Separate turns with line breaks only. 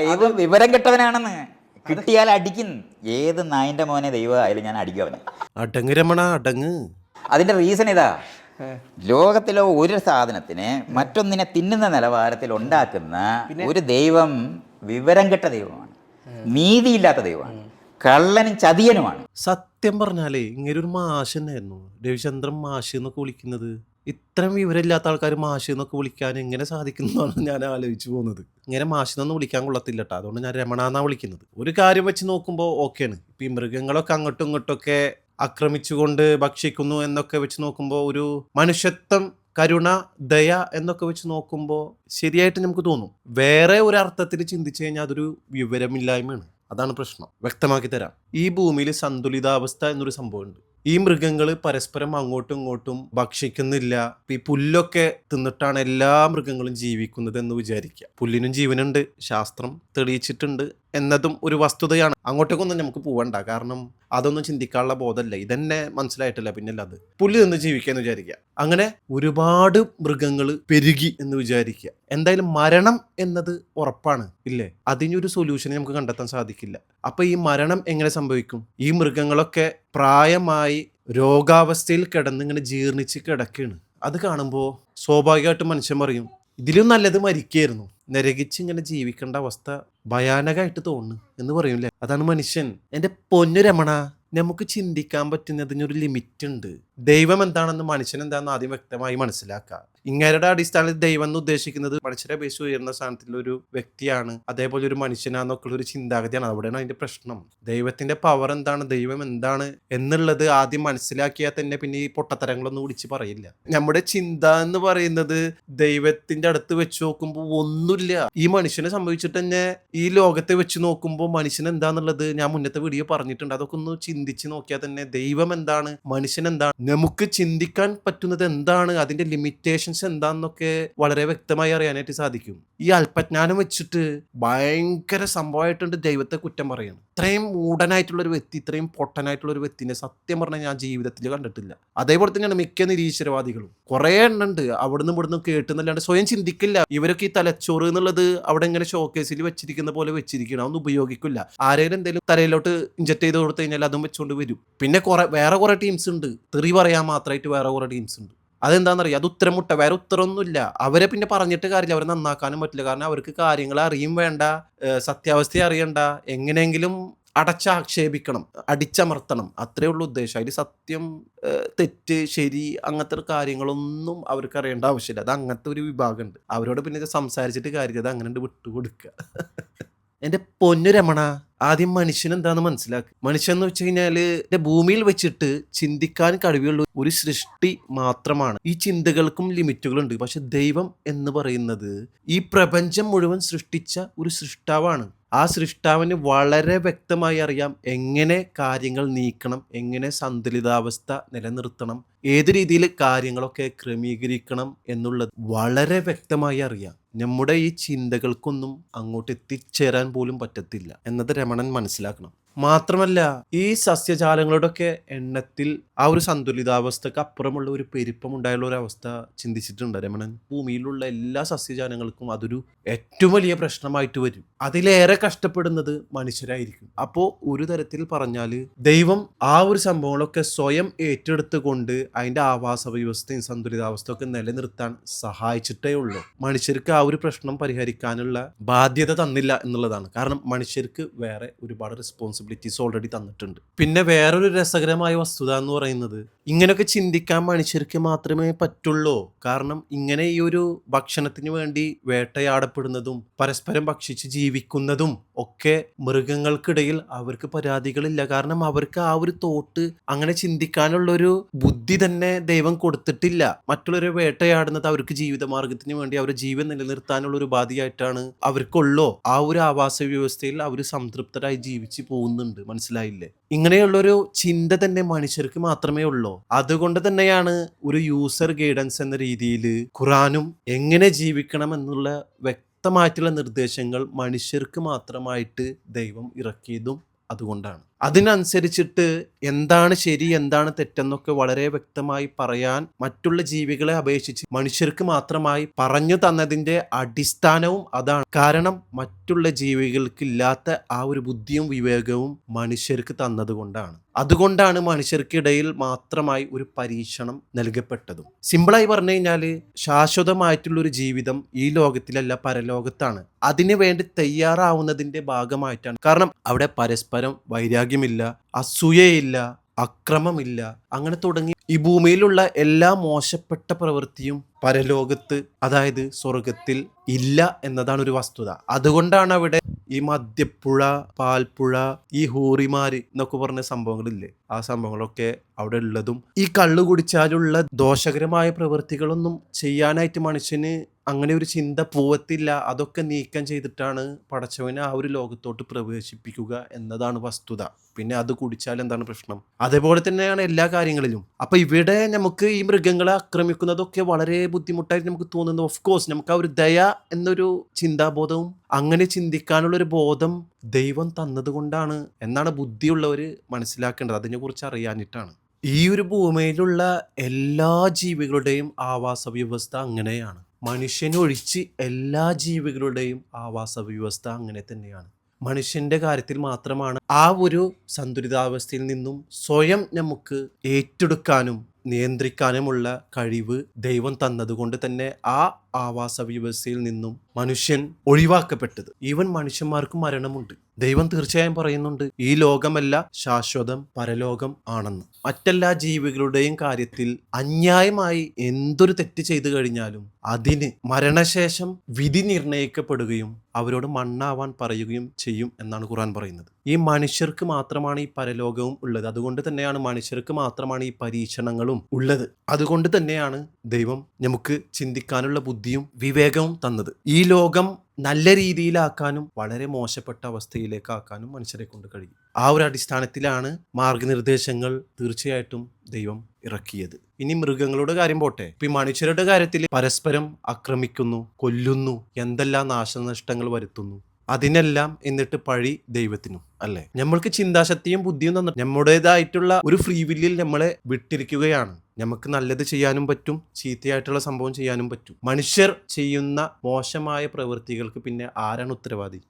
ദൈവം വിവരം കെട്ടവനാണെന്ന്. കിട്ടിയാൽ അടിക്കും. ഏത് നായിന്റെ മോനെ ദൈവം ആയാലും ഞാൻ അടിക്കും അവനെ.
അടങ്ങ് രമണ അടങ്ങ്.
അതിന്റെ റീസൺ ഇതാ, ലോകത്തിലെ ഒരു സാധനത്തിനെ മറ്റൊന്നിനെ തിന്നുന്ന നിലവാരത്തിൽ ഉണ്ടാക്കുന്ന ഒരു ദൈവം വിവരം കെട്ട ദൈവമാണ്, നീതിയില്ലാത്ത ദൈവമാണ്, കള്ളനും ചതിയനുമാണ്.
സത്യം പറഞ്ഞാലേ ഇങ്ങനെ ഒരു മാഷ് തന്നെയായിരുന്നു രവിചന്ദ്രൻ മാഷ് എന്നൊക്കെ വിളിക്കുന്നത്. ഇത്രയും വിവരമില്ലാത്ത ആൾക്കാർ മാഷ് എന്നൊക്കെ വിളിക്കാൻ എങ്ങനെ സാധിക്കുന്നതാണ് ഞാൻ ആലോചിച്ചു പോകുന്നത്. ഇങ്ങനെ മാഷിനൊന്നും വിളിക്കാൻ കൊള്ളത്തില്ല കേട്ടോ, അതുകൊണ്ട് ഞാൻ രമണ എന്നാ വിളിക്കുന്നത്. ഒരു കാര്യം വെച്ച് നോക്കുമ്പോൾ ഓക്കെയാണ്. ഇപ്പം ഈ മൃഗങ്ങളൊക്കെ അങ്ങോട്ടും ഇങ്ങോട്ടൊക്കെ ആക്രമിച്ചുകൊണ്ട് ഭക്ഷിക്കുന്നു എന്നൊക്കെ വെച്ച് നോക്കുമ്പോൾ ഒരു മനുഷ്യത്വം, കരുണ, ദയ എന്നൊക്കെ വെച്ച് നോക്കുമ്പോൾ ശരിയായിട്ട് നമുക്ക് തോന്നും. വേറെ ഒരു അർത്ഥത്തിൽ ചിന്തിച്ചു കഴിഞ്ഞാൽ അതൊരു വിവരമില്ലായ്മയാണ്. അതാണ് പ്രശ്നം. വ്യക്തമാക്കി തരാം. ഈ ഭൂമിയിൽ സന്തുലിതാവസ്ഥ എന്നൊരു സംഭവമുണ്ട്. ഈ മൃഗങ്ങൾ പരസ്പരം അങ്ങോട്ടും ഇങ്ങോട്ടും ഭക്ഷിക്കുന്നില്ല. ഈ പുല്ലൊക്കെ തിന്നിട്ടാണ് എല്ലാ മൃഗങ്ങളും ജീവിക്കുന്നത് എന്ന് വിചാരിക്കുക. പുല്ലിനും ജീവനുണ്ട്, ശാസ്ത്രം തെളിയിച്ചിട്ടുണ്ട് എന്നതും ഒരു വസ്തുതയാണ്. അങ്ങോട്ടേക്കൊന്നും നമുക്ക് പോവണ്ട, കാരണം അതൊന്നും ചിന്തിക്കാനുള്ള ബോധമല്ല. ഇതന്നെ മനസ്സിലായിട്ടില്ല, പിന്നല്ല അത് പുല്ല് നിന്ന് ജീവിക്കാന്ന് വിചാരിക്കുക. അങ്ങനെ ഒരുപാട് മൃഗങ്ങൾ പെരുകി എന്ന് വിചാരിക്കുക. എന്തായാലും മരണം എന്നത് ഉറപ്പാണ്, ഇല്ലേ? അതിനൊരു സൊല്യൂഷൻ നമുക്ക് കണ്ടെത്താൻ സാധിക്കില്ല. അപ്പൊ ഈ മരണം എങ്ങനെ സംഭവിക്കും? ഈ മൃഗങ്ങളൊക്കെ പ്രായമായി രോഗാവസ്ഥയിൽ കിടന്ന് ഇങ്ങനെ ജീർണിച്ച് കിടക്കുകയാണ്. അത് കാണുമ്പോൾ സ്വാഭാവികമായിട്ടും മനുഷ്യൻ പറയും, ഇതിലും നല്ലത് മരിക്കായിരുന്നു, നരകിച്ച് ഇങ്ങനെ ജീവിക്കേണ്ട അവസ്ഥ ഭയാനകമായിട്ട് തോന്നുന്നു എന്ന് പറയൂല്ലേ. അതാണ് മനുഷ്യൻ. എൻ്റെ പൊന്നു രമണ, നമുക്ക് ചിന്തിക്കാൻ പറ്റുന്നതിനൊരു ലിമിറ്റ് ഉണ്ട്. ദൈവം എന്താണെന്ന് മനുഷ്യൻ എന്താണെന്ന് ആദ്യം വ്യക്തമായി മനസ്സിലാക്കുക. ഇങ്ങരുടെ അടിസ്ഥാനത്തിൽ ദൈവം എന്ന് ഉദ്ദേശിക്കുന്നത് മനുഷ്യരെ അപേക്ഷിച്ച് ഉയർന്ന സ്ഥാനത്തുള്ള ഒരു വ്യക്തിയാണ്, അതേപോലെ ഒരു മനുഷ്യനാന്നൊക്കെയുള്ള ഒരു ചിന്താഗതിയാണ്. അവിടെയാണ് അതിന്റെ പ്രശ്നം. ദൈവത്തിന്റെ പവർ എന്താണ്, ദൈവം എന്താണ് എന്നുള്ളത് ആദ്യം മനസ്സിലാക്കിയാൽ തന്നെ പിന്നെ ഈ പൊട്ടത്തരങ്ങളൊന്നും വിളിച്ച് പറയില്ല. നമ്മുടെ ചിന്ത എന്ന് പറയുന്നത് ദൈവത്തിന്റെ അടുത്ത് വെച്ച് നോക്കുമ്പോൾ ഒന്നുമില്ല. ഈ മനുഷ്യനെ സംഭവിച്ചിട്ട് തന്നെ ഈ ലോകത്തെ വെച്ച് നോക്കുമ്പോൾ മനുഷ്യൻ എന്താന്നുള്ളത് ഞാൻ മുന്നത്തെ വീഡിയോ പറഞ്ഞിട്ടുണ്ട്. അതൊക്കെ ഒന്ന് ചിന്തിച്ച് നോക്കിയാൽ തന്നെ ദൈവം എന്താണ്, മനുഷ്യൻ എന്താണ്, നമുക്ക് ചിന്തിക്കാൻ പറ്റുന്നത് എന്താണ്, അതിന്റെ ലിമിറ്റേഷൻ എന്താന്നൊക്കെ വളരെ വ്യക്തമായി അറിയാനായിട്ട് സാധിക്കും. ഈ അല്പജ്ഞാനം വെച്ചിട്ട് ഭയങ്കര സംഭവമായിട്ടുണ്ട് ദൈവത്തെ കുറ്റം പറയണം. ഇത്രയും മൂടനായിട്ടുള്ള ഒരു വ്യക്തി, ഇത്രയും പൊട്ടനായിട്ടുള്ള ഒരു വ്യക്തിനെ സത്യം പറഞ്ഞാൽ ഞാൻ ജീവിതത്തിൽ കണ്ടിട്ടില്ല. അതേപോലെ തന്നെയാണ് മിക്ക നിരീശ്വരവാദികളും. കുറെ എണ്ണുണ്ട് അവിടുന്ന് ഇവിടുന്ന് കേട്ടുന്നല്ലാണ്ട് സ്വയം ചിന്തിക്കില്ല. ഇവരൊക്കെ ഈ തലച്ചോറ് എന്നുള്ളത് അവിടെ ഇങ്ങനെ ഷോക്കേസിൽ വെച്ചിരിക്കുന്ന പോലെ വെച്ചിരിക്കണം, അതൊന്നും ഉപയോഗിക്കില്ല. ആരെങ്കിലും എന്തെങ്കിലും തലയിലോട്ട് ഇഞ്ചക്ട് ചെയ്ത് കൊടുത്തു കഴിഞ്ഞാൽ അതും വെച്ചുകൊണ്ട് വരും. പിന്നെ വേറെ കുറെ ടീംസ് ഉണ്ട്, തെറി പറയാൻ മാത്രമായിട്ട് വേറെ കുറെ ടീംസ് ഉണ്ട്. അതെന്താണെന്നറിയാം, അത് ഉത്തരമുട്ട, വേറെ ഉത്തരമൊന്നുമില്ല. അവരെ പിന്നെ പറഞ്ഞിട്ട് കാര്യമില്ല, അവരെ നന്നാക്കാനും പറ്റില്ല. കാരണം അവർക്ക് കാര്യങ്ങൾ അറിയും വേണ്ട, സത്യാവസ്ഥ അറിയണ്ട, എങ്ങനെയെങ്കിലും അടച്ചാക്ഷേപിക്കണം, അടിച്ചമർത്തണം, അത്രേ ഉള്ളൂ ഉദ്ദേശം. അതിൽ സത്യം, തെറ്റ്, ശരി അങ്ങനത്തെ കാര്യങ്ങളൊന്നും അവർക്ക് അറിയേണ്ട ആവശ്യമില്ല. അത് അങ്ങനത്തെ ഒരു വിഭാഗമുണ്ട്. അവരോട് പിന്നെ ഇത് സംസാരിച്ചിട്ട് കാര്യമില്ല, അത് അങ്ങനെ വിട്ടുകൊടുക്കുക. എൻ്റെ പൊന്നു രമണ, ആദ്യം മനുഷ്യൻ എന്താണെന്ന് മനസ്സിലാക്കുക. മനുഷ്യൻ എന്ന് വെച്ച് കഴിഞ്ഞാല് ഭൂമിയിൽ വെച്ചിട്ട് ചിന്തിക്കാൻ കഴിവുള്ള ഒരു സൃഷ്ടി മാത്രമാണ്. ഈ ചിന്തകൾക്കും ലിമിറ്റുകളുണ്ട്. പക്ഷെ ദൈവം എന്ന് പറയുന്നത് ഈ പ്രപഞ്ചം മുഴുവൻ സൃഷ്ടിച്ച ഒരു സൃഷ്ടാവാണ്. ആ സൃഷ്ടാവിന് വളരെ വ്യക്തമായി അറിയാം എങ്ങനെ കാര്യങ്ങൾ നീക്കണം, എങ്ങനെ സന്തുലിതാവസ്ഥ നിലനിർത്തണം, ഏത് രീതിയിൽ കാര്യങ്ങളൊക്കെ ക്രമീകരിക്കണം എന്നുള്ളത് വളരെ വ്യക്തമായി അറിയാം. നമ്മുടെ ഈ ചിന്തകൾക്കൊന്നും അങ്ങോട്ട് എത്തിച്ചേരാൻ പോലും പറ്റത്തില്ല എന്നത് രമണൻ മനസ്സിലാക്കണം. മാത്രമല്ല ഈ സസ്യജാലങ്ങളുടെയൊക്കെ എണ്ണത്തിൽ ആ ഒരു സന്തുലിതാവസ്ഥക്ക് അപ്പുറമുള്ള ഒരു പെരുപ്പം ഉണ്ടായുള്ള ഒരു അവസ്ഥ ചിന്തിച്ചിട്ടുണ്ട് രമണൻ? ഭൂമിയിലുള്ള എല്ലാ സസ്യജാലങ്ങൾക്കും അതൊരു ഏറ്റവും വലിയ പ്രശ്നമായിട്ട് വരും. അതിലേറെ കഷ്ടപ്പെടുന്നത് മനുഷ്യരായിരിക്കും. അപ്പോൾ ഒരു തരത്തിൽ പറഞ്ഞാൽ ദൈവം ആ ഒരു സംഭവങ്ങളൊക്കെ സ്വയം ഏറ്റെടുത്തുകൊണ്ട് അതിന്റെ ആവാസ വ്യവസ്ഥയും സന്തുലിതാവസ്ഥയും ഒക്കെ നിലനിർത്താൻ സഹായിച്ചിട്ടേ ഉള്ളൂ. മനുഷ്യർക്ക് ആ ഒരു പ്രശ്നം പരിഹരിക്കാനുള്ള ബാധ്യത തന്നില്ല എന്നുള്ളതാണ്. കാരണം മനുഷ്യർക്ക് വേറെ ഒരുപാട് റെസ്പോൺസിബിലിറ്റീസ് ഓൾറെഡി തന്നിട്ടുണ്ട്. പിന്നെ വേറൊരു രസകരമായ വസ്തുത എന്ന് പറയുന്നത്, ഇങ്ങനെയൊക്കെ ചിന്തിക്കാൻ മനുഷ്യർക്ക് മാത്രമേ പറ്റുള്ളൂ. കാരണം ഇങ്ങനെ ഈ ഒരു ഭക്ഷണത്തിന് വേണ്ടി വേട്ടയാടപ്പെടുന്നതും പരസ്പരം ഭക്ഷിച്ച് ജീവിക്കുന്നതും ഒക്കെ മൃഗങ്ങൾക്കിടയിൽ അവർക്ക് പരാതികളില്ല. കാരണം അവർക്ക് ആ ഒരു തോട്ട്, അങ്ങനെ ചിന്തിക്കാനുള്ളൊരു ബുദ്ധി തന്നെ ദൈവം കൊടുത്തിട്ടില്ല. മറ്റുള്ളവരെ വേട്ടയാടുന്നത് അവർക്ക് ജീവിതമാർഗത്തിന് വേണ്ടി അവരുടെ ജീവൻ നിലനിർത്താനുള്ള ഒരു ഉപാധിയായിട്ടാണ് അവർക്കുള്ളോ. ആ ഒരു ആവാസ വ്യവസ്ഥയിൽ അവർ സംതൃപ്തരായി ജീവിച്ച് പോകുന്നുണ്ട്. മനസ്സിലായില്ലേ? ഇങ്ങനെയുള്ളൊരു ചിന്ത തന്നെ മനുഷ്യർക്ക് മാത്രമേ ഉള്ളൂ. അതുകൊണ്ട് തന്നെയാണ് ഒരു യൂസർ ഗൈഡൻസ് എന്ന രീതിയിൽ ഖുറാനും എങ്ങനെ ജീവിക്കണം എന്നുള്ള വ്യക്തമായിട്ടുള്ള നിർദ്ദേശങ്ങൾ മനുഷ്യർക്ക് മാത്രമായിട്ട് ദൈവം ഇറക്കിയതും അതുകൊണ്ടാണ്. അതിനനുസരിച്ചിട്ട് എന്താണ് ശരി എന്താണ് തെറ്റെന്നൊക്കെ വളരെ വ്യക്തമായി പറയാൻ മറ്റുള്ള ജീവികളെ അപേക്ഷിച്ച് മനുഷ്യർക്ക് മാത്രമായി പറഞ്ഞു തന്നതിൻ്റെ അടിസ്ഥാനവും അതാണ്. കാരണം മറ്റുള്ള ജീവികൾക്കില്ലാത്ത ആ ഒരു ബുദ്ധിയും വിവേകവും മനുഷ്യർക്ക് തന്നതുകൊണ്ടാണ്. അതുകൊണ്ടാണ് മനുഷ്യർക്കിടയിൽ മാത്രമായി ഒരു പരീക്ഷണം നൽകപ്പെട്ടതും. സിമ്പിളായി പറഞ്ഞു കഴിഞ്ഞാൽ ശാശ്വതമായിട്ടുള്ളൊരു ജീവിതം ഈ ലോകത്തിലല്ല, പരലോകത്താണ്. അതിനു വേണ്ടി തയ്യാറാവുന്നതിൻ്റെ ഭാഗമായിട്ടാണ്. കാരണം അവിടെ പരസ്പരം വൈരാഗ്യമില്ല, അസൂയയില്ല, അക്രമമില്ല, അങ്ങനെ തുടങ്ങി ഈ ഭൂമിയിലുള്ള എല്ലാ മോശപ്പെട്ട പ്രവൃത്തിയും പരലോകത്ത്, അതായത് സ്വർഗത്തിൽ ഇല്ല എന്നതാണ് ഒരു വസ്തുത. അതുകൊണ്ടാണ് അവിടെ ഈ മദ്യപ്പുഴ, പാൽപ്പുഴ, ഈ ഹൂറിമാര് എന്നൊക്കെ പറഞ്ഞ സംഭവങ്ങളില്ലേ, ആ സംഭവങ്ങളൊക്കെ അവിടെ ഉള്ളതും. ഈ കള്ളു കുടിച്ചാലുള്ള ദോഷകരമായ പ്രവൃത്തികളൊന്നും ചെയ്യാനായിട്ട് മനുഷ്യന് അങ്ങനെ ഒരു ചിന്ത പോവത്തില്ല. അതൊക്കെ നീക്കം ചെയ്തിട്ടാണ് പടച്ചവനെ ആ ഒരു ലോകത്തോട്ട് പ്രവേശിപ്പിക്കുക എന്നതാണ് വസ്തുത. പിന്നെ അത് കുടിച്ചാൽ എന്താണ് പ്രശ്നം? അതേപോലെ തന്നെയാണ് എല്ലാ കാര്യങ്ങളിലും. അപ്പൊ ഇവിടെ നമുക്ക് ഈ മൃഗങ്ങളെ ആക്രമിക്കുന്നതൊക്കെ വളരെ ബുദ്ധിമുട്ടായിട്ട് നമുക്ക് തോന്നുന്നു. ഓഫ് കോഴ്സ് നമുക്ക് ആ ഒരു ദയ എന്നൊരു ചിന്താബോധവും അങ്ങനെ ചിന്തിക്കാനുള്ളൊരു ബോധം ദൈവം തന്നത് കൊണ്ടാണ് എന്നാണ് ബുദ്ധിയുള്ളവർ മനസ്സിലാക്കേണ്ടത്. അതിനെക്കുറിച്ച് അറിയാനിട്ടാണ്. ഈ ഒരു ഭൂമിയിലുള്ള എല്ലാ ജീവികളുടെയും ആവാസ വ്യവസ്ഥ അങ്ങനെയാണ്. മനുഷ്യനൊഴിച്ച് എല്ലാ ജീവികളുടെയും ആവാസ വ്യവസ്ഥ അങ്ങനെ തന്നെയാണ്. മനുഷ്യന്റെ കാര്യത്തിൽ മാത്രമാണ് ആ ഒരു സന്തുലിതാവസ്ഥയിൽ നിന്നും സ്വയം നമുക്ക് ഏറ്റെടുക്കാനും നിയന്ത്രിക്കാനുമുള്ള കഴിവ് ദൈവം തന്നതുകൊണ്ട് തന്നെ ആ ആവാസ വ്യവസ്ഥയിൽ നിന്നും മനുഷ്യൻ ഒഴിവാക്കപ്പെട്ടത്. ഈവൻ മനുഷ്യന്മാർക്ക് മരണമുണ്ട്. ദൈവം തീർച്ചയായും പറയുന്നുണ്ട്, ഈ ലോകമല്ല ശാശ്വതം, പരലോകം ആണെന്ന്. മറ്റെല്ലാ ജീവികളുടെയും കാര്യത്തിൽ അന്യായമായി എന്തൊരു തെറ്റ് ചെയ്തു കഴിഞ്ഞാലും അതിന് മരണശേഷം വിധി നിർണയിക്കപ്പെടുകയും അവരോട് മണ്ണാവാൻ പറയുകയും ചെയ്യും എന്നാണ് ഖുർആൻ പറയുന്നത്. ഈ മനുഷ്യർക്ക് മാത്രമാണ് ഈ പരലോകവും ഉള്ളത്. അതുകൊണ്ട് തന്നെയാണ് മനുഷ്യർക്ക് മാത്രമാണ് ഈ പരീക്ഷണങ്ങളും ഉള്ളത്. അതുകൊണ്ട് തന്നെയാണ് ദൈവം നമുക്ക് ചിന്തിക്കാനുള്ള ബുദ്ധിയും വിവേകവും തന്നത്. ഈ ലോകം നല്ല രീതിയിലാക്കാനും വളരെ മോശപ്പെട്ട അവസ്ഥയിലേക്കാക്കാനും മനുഷ്യരെ കൊണ്ട് കഴിയും. ആ ഒരു അടിസ്ഥാനത്തിലാണ് മാർഗനിർദ്ദേശങ്ങൾ തീർച്ചയായിട്ടും ദൈവം ഇറക്കിയത്. ഇനി മൃഗങ്ങളുടെ കാര്യം പോട്ടെ. ഇപ്പൊ ഈ മനുഷ്യരുടെ കാര്യത്തിൽ പരസ്പരം ആക്രമിക്കുന്നു, കൊല്ലുന്നു, എന്തെല്ലാം നാശനഷ്ടങ്ങൾ വരുത്തുന്നു. അതിനെല്ലാം എന്നിട്ട് പഴി ദൈവത്തിനും അല്ലേ? നമ്മൾക്ക് ചിന്താശക്തിയും ബുദ്ധിയും തന്നു നമ്മുടേതായിട്ടുള്ള ഒരു ഫ്രീ വില്ലിൽ നമ്മളെ വിട്ടിരിക്കുകയാണ്. നമുക്ക് നല്ലത് ചെയ്യാനും പറ്റും, ചീത്തയായിട്ടുള്ള സംഭവം ചെയ്യാനും പറ്റും. മനുഷ്യർ ചെയ്യുന്ന മോശമായ പ്രവൃത്തികൾക്ക് പിന്നെ ആരാണ് ഉത്തരവാദി?